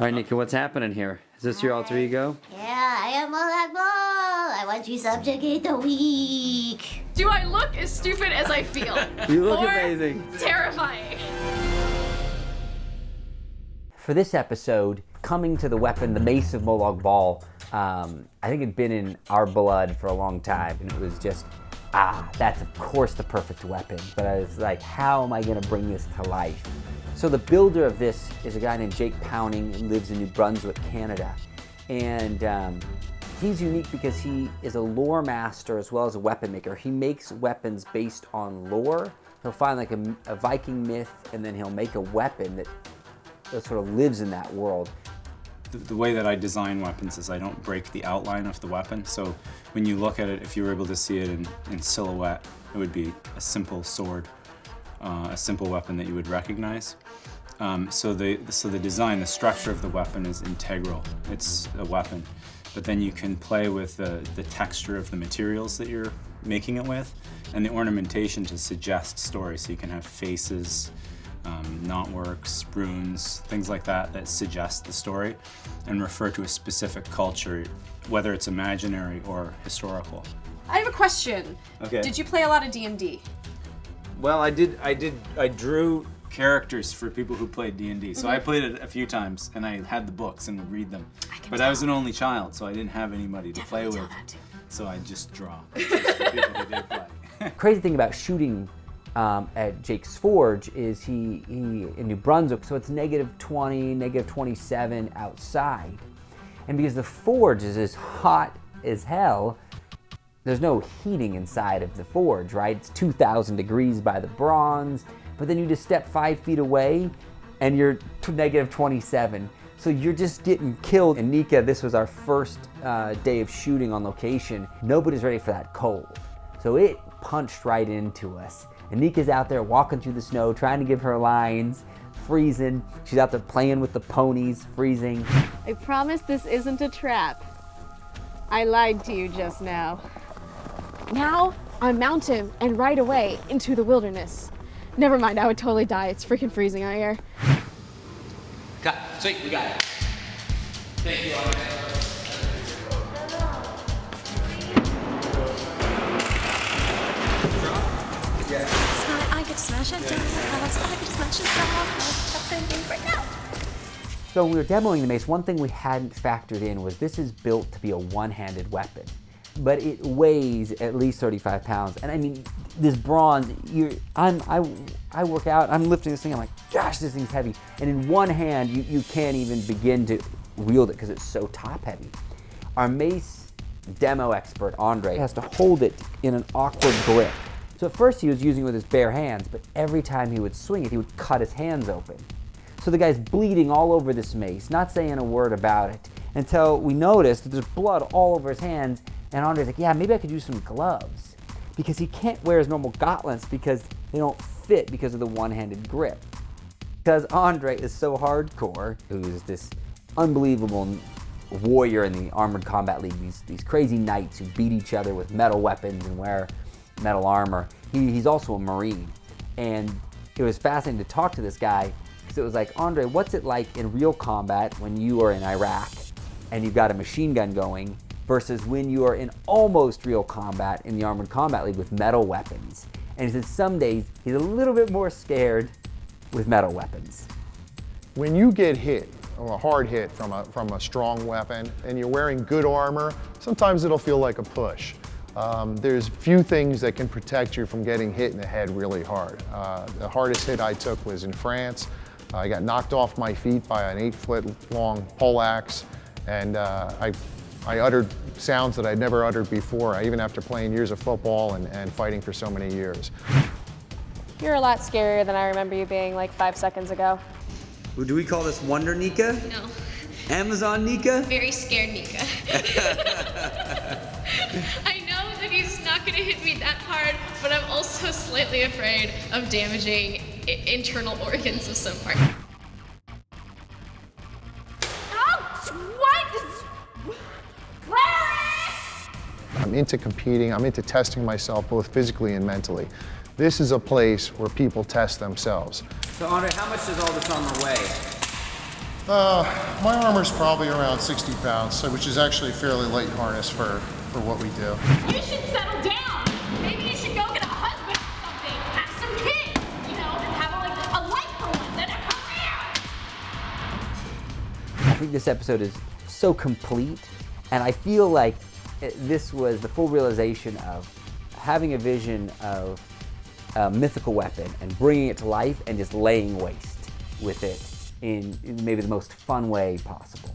All right, Nika, what's happening here? Is this your alter ego? Yeah, I am Molag. I want to subjugate the weak. Do I look as stupid as I feel? You look amazing. Terrifying. For this episode, coming to the weapon, the Mace of Molag Bal, I think it'd been in our blood for a long time, and it was just, that's of course the perfect weapon. But I was like, how am I gonna bring this to life? So the builder of this is a guy named Jake Pounding who lives in New Brunswick, Canada. And he's unique because he is a lore master as well as a weapon maker. He makes weapons based on lore. He'll find like a Viking myth, and then he'll make a weapon that sort of lives in that world. The way that I design weapons is I don't break the outline of the weapon. So when you look at it, if you were able to see it in silhouette, it would be a simple sword, a simple weapon that you would recognize. So the design, the structure of the weapon is integral. It's a weapon. But then you can play with the texture of the materials that you're making it with and the ornamentation to suggest story. So you can have faces, knotworks, runes, things like that that suggest the story and refer to a specific culture, whether it's imaginary or historical. I have a question. Okay. Did you play a lot of D&D? Well, I drew characters for people who played D&D. So I played it a few times and I had the books and would read them. But I was an only child, so I didn't have anybody to play with. So I just draw for people who did play. Crazy thing about shooting at Jake's Forge is he in New Brunswick, so it's -20, -27 outside. And because the forge is as hot as hell, there's no heating inside of the forge, right? It's 2,000 degrees by the bronze, but then you just step 5 feet away and you're -27. So you're just getting killed. And Nika, this was our first day of shooting on location. Nobody's ready for that cold. So it punched right into us. And Nika's out there walking through the snow, trying to give her lines, freezing. She's out there playing with the ponies, freezing. I promise this isn't a trap. I lied to you just now. Now, I mount him and ride away into the wilderness. Never mind, I would totally die. It's freaking freezing out here. Cut. Sweet, we got it. Thank you, I could smash it down. I could smash it down. Right now. So when we were demoing the mace, one thing we hadn't factored in was this is built to be a one-handed weapon. But it weighs at least 35 pounds. And I mean, this bronze, I work out, I'm lifting this thing, I'm like, gosh, this thing's heavy. And in one hand, you can't even begin to wield it because it's so top heavy. Our mace demo expert, Andre, has to hold it in an awkward grip. So at first he was using it with his bare hands, but every time he would swing it, he would cut his hands open. So the guy's bleeding all over this mace, not saying a word about it, until we noticed that there's blood all over his hands. And Andre's like, yeah, maybe I could use some gloves. Because he can't wear his normal gauntlets because they don't fit because of the one-handed grip. Because Andre is so hardcore, who's this unbelievable warrior in the Armored Combat League, these crazy knights who beat each other with metal weapons and wear metal armor. He's also a Marine. And it was fascinating to talk to this guy because it was like, Andre, what's it like in real combat when you are in Iraq and you've got a machine gun going versus when you are in almost real combat in the Armored Combat League with metal weapons? And he said some days he's a little bit more scared with metal weapons. When you get hit, a hard hit from a strong weapon, and you're wearing good armor, sometimes it'll feel like a push. There's few things that can protect you from getting hit in the head really hard. The hardest hit I took was in France. I got knocked off my feet by an 8-foot long poleaxe, and I uttered sounds that I'd never uttered before, even after playing years of football and fighting for so many years. You're a lot scarier than I remember you being like 5 seconds ago. Do we call this Wonder Nika? No. Amazon Nika? Very scared Nika. I know that he's not going to hit me that hard, but I'm also slightly afraid of damaging internal organs of some part. I'm into competing, I'm into testing myself both physically and mentally. This is a place where people test themselves. So Andre, how much does all this armor weigh? My armor's probably around 60 pounds, so, which is actually fairly light harness for what we do. You should settle down. Maybe you should go get a husband or something. Have some kids. You know, have a life for once and a career. I think this episode is so complete, and I feel like this was the full realization of having a vision of a mythical weapon and bringing it to life and just laying waste with it in maybe the most fun way possible.